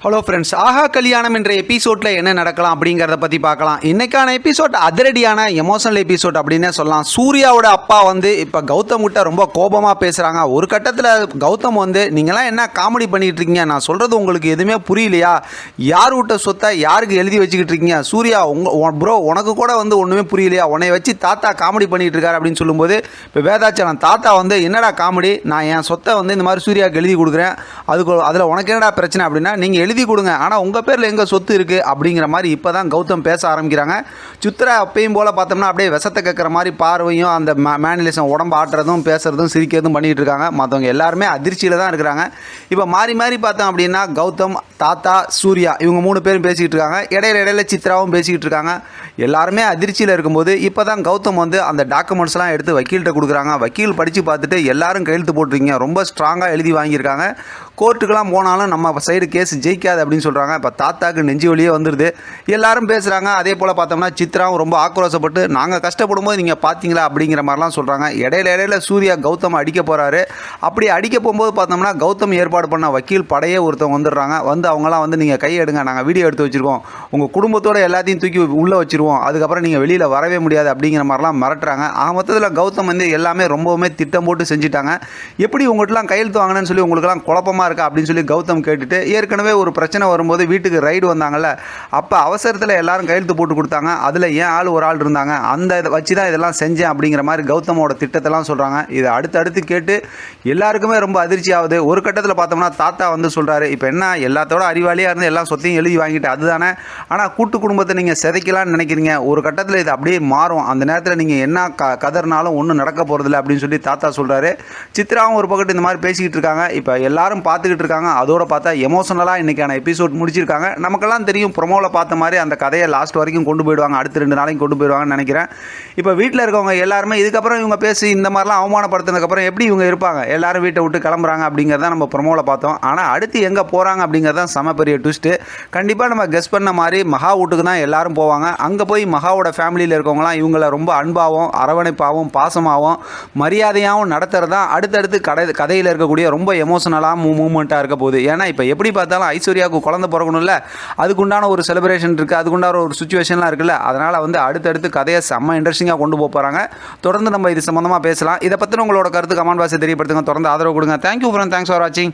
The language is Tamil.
ஹலோ ஃப்ரெண்ட்ஸ், ஆஹா கல்யாணம் என்ற எபிசோடில் என்ன நடக்கலாம் அப்படிங்கிறத பற்றி பார்க்கலாம். இன்றைக்கான எபிசோட் அதிரடியான எமோஷனல் எபிசோட் அப்படின்னே சொல்லலாம். சூர்யாவோட அப்பா வந்து இப்போ கௌதம் கிட்ட ரொம்ப கோபமாக பேசுகிறாங்க. ஒரு கட்டத்தில் கௌதம் வந்து நீங்களாம் என்ன காமெடி பண்ணிகிட்டு இருக்கீங்க, நான் சொல்கிறது உங்களுக்கு எதுவுமே புரியலையா, யார் விட்ட சொத்தை யாருக்கு எழுதி வச்சுக்கிட்டு இருக்கீங்க, சூர்யா ப்ரோ உனக்கு கூட வந்து ஒன்றுமே புரியலையா, உன்னை வச்சு தாத்தா காமெடி பண்ணிகிட்டு இருக்காரு அப்படின்னு சொல்லும்போது இப்போ வேதாச்சலம் தாத்தா வந்து என்னடா காமெடி, நான் என் சொத்தை வந்து இந்த மாதிரி சூர்யாவுக்கு எழுதி கொடுக்குறேன், அதில் உனக்கு என்னடா பிரச்சனை அப்படின்னா நீங்கள் எழுதி கொடுங்க, ஆனால் உங்கள் பேரில் எங்கே சொத்து இருக்குது அப்படிங்கிற மாதிரி இப்போ தான் கௌதம் பேச ஆரம்பிக்கிறாங்க. சித்ரா அப்பையும் போல் பார்த்தோம்னா அப்படியே விஷத்தை கேட்குற மாதிரி பார்வையும் அந்த மேனிலேஷன் உடம்பு ஆட்டுறதும் பேசுகிறதும் சிரிக்கிறதும் பண்ணிகிட்டு இருக்காங்க. மற்றவங்க எல்லாருமே அதிர்ச்சியில் தான் இருக்கிறாங்க. இப்போ மாறி மாறி பார்த்தோம் அப்படின்னா கௌதம், தாத்தா, சூர்யா இவங்க 3 பேரும் பேசிக்கிட்டு இருக்காங்க. இடையில சித்ராவும் பேசிக்கிட்டு இருக்காங்க. எல்லாருமே அதிர்ச்சியில் இருக்கும்போது இப்போ தான் கௌதம் வந்து அந்த டாக்குமெண்ட்ஸ்லாம் எடுத்து வக்கீல்கிட்ட கொடுக்குறாங்க. வக்கீல் படித்து பார்த்துட்டு எல்லாரும் கையெழுத்து போட்டிருக்கீங்க, ரொம்ப ஸ்ட்ராங்காக எழுதி வாங்கியிருக்காங்க, கோர்ட்டுக்கெலாம் போனாலும் நம்ம சைடு கேஸ் ஜெயிக்காது அப்படின்னு சொல்கிறாங்க. இப்போ தாத்தாக்கு நெஞ்சு வலியே வந்துடுது. எல்லாரும் பேசுகிறாங்க. அதே போல் பார்த்தோம்னா சித்ராவும் ரொம்ப ஆக்ரோஷப்பட்டு நாங்கள் கஷ்டப்படும் போது நீங்கள் பார்த்தீங்களா அப்படிங்கிற மாதிரிலாம் சொல்கிறாங்க. இடையில சூர்யா கௌதம் அடிக்க போகிறாரு. அப்படி அடிக்க போகும்போது பார்த்தோம்னா கௌதம் ஏற்பாடு பண்ண வக்கீல் படையே ஒருத்தவங்க வந்துடுறாங்க. வந்து அவங்களாம் வந்து நீங்கள் கையை எடுங்க, நாங்கள் வீடியோ எடுத்து வச்சுருக்கோம், உங்கள் குடும்பத்தோடு எல்லாத்தையும் தூக்கி உள்ளே வச்சுருவோம், அதுக்கப்புறம் நீங்கள் வெளியில் வரவே முடியாது அப்படிங்கிற மாதிரிலாம் மிரட்டுறாங்க. மொத்தத்தில் கௌதம் வந்து எல்லாமே ரொம்பவுமே திட்டம் போட்டு செஞ்சுட்டாங்க. எப்படி உங்கள்கிட்டலாம் கையெழுத்து வாங்கினேன்னு சொல்லி உங்களுக்குலாம் குழப்பமாக இருக்கா அப்படின்னு சொல்லி கௌதம் கேட்டுட்டு, ஏற்கனவே ஒரு பிரச்சனை வரும்போது வீட்டுக்கு ரைடு வந்தாங்கல்ல, அப்போ அவசரத்தில் எல்லாரும் கையெழுத்து போட்டு கொடுத்தாங்க, அதில் ஏன் ஒரு ஆள் இருந்தாங்க, அந்த இதை வச்சு தான் இதெல்லாம் செஞ்சேன் அப்படிங்கிற மாதிரி கௌதமோட திட்டத்தெல்லாம் சொல்கிறாங்க. இதை அடுத்து கேட்டு எல்லாருக்குமே ரொம்ப அதிர்ச்சி ஆகுது. ஒரு கட்டத்தில் பார்த்தோம்னா தாத்தா வந்து சொல்கிறாரு, இப்போ என்ன எல்லாத்தோட அறிவாளியாக இருந்து எல்லாம் சொத்தையும் எழுதி வாங்கிட்டு அதுதானே, ஆனால் கூட்டு குடும்பத்தை நீங்கள் சிதைக்கலான்னு நினைக்கிறீங்க, ஒரு கட்டத்தில் இது அப்படியே மாறும், அந்த நேரத்தில் நீங்கள் என்ன கதறினாலும் ஒன்றும் நடக்க போகிறதில்ல அப்படின்னு சொல்லி தாத்தா சொல்கிறாரு. சித்ராவும் ஒரு பக்கத்து இந்த மாதிரி பேசிக்கிட்டு இருக்காங்க. இப்போ எல்லாரும் பார்த்துக்கிட்டு இருக்காங்க. அதோட பார்த்தா எமோஷனலாக இன்றைக்கான எபிசோட் முடிச்சிருக்காங்க. நமக்கெல்லாம் தெரியும் ப்ரொமோவில் பார்த்த மாதிரி அந்த கதையை லாஸ்ட் வரைக்கும் கொண்டு போயிடுவாங்க, அடுத்த 2 நாளைக்கும் கொண்டு போயிடுவாங்கன்னு நினைக்கிறேன். இப்போ வீட்டில் இருக்கவங்க எல்லாருமே இதுக்கப்புறம் இவங்க பேசி இந்த மாதிரிலாம் அவமானப்படுத்தினதுக்கப்புறம் எப்படி இவங்க இருப்பாங்க, எல்லாரும் வீட்டை விட்டு கிளம்புறாங்க அப்படிங்கிறத நம்ம ப்ரொமோவில் பார்த்தோம். ஆனால் அடுத்து எங்கே போகிறாங்க அப்படிங்கிறது தான் செம பெரிய ட்விஸ்ட்டு. கண்டிப்பாக நம்ம கெஸ் பண்ண மாதிரி மகா வீட்டுக்கு தான் எல்லாரும் போவாங்க. அங்கே போய் மகாவோட ஃபேமிலியில் இருக்கவங்களாம் இவங்களை ரொம்ப அன்பாகவும் அரவணைப்பாகவும் பாசமாகவும் மரியாதையாகவும் நடத்துறது தான் அடுத்தடுத்து கதையில் இருக்கக்கூடிய ரொம்ப எமோஷனலாக மூமெண்ட்டாக இருக்க போகுது. ஏன்னா இப்போ எப்படி பார்த்தாலும் ஐஸ்வர்யாவுக்கு குழந்தை பிறக்கணும்ல, அதுக்குண்டான ஒரு செலிப்ரேஷன் இருக்குது, அதுக்குண்டான ஒரு சுச்சுவேஷன்லாம் இருக்குல்ல, அதனால் வந்து அடுத்தடுத்து கதையை செம்ம இன்ட்ரெஸ்டிங்காக கொண்டு போகிறாங்க. தொடர்ந்து நம்ம இது சம்மந்தமாக பேசலாம். இதை பற்றின உங்களோட கருத்து கமெண்ட் பாக்ஸில் தெரியப்படுத்துங்க. தொடர்ந்து ஆதரவு கொடுங்க. தேங்க்யூ ஃப்ரெண்ட், தேங்க்ஸ் ஃபார் வாட்சிங்.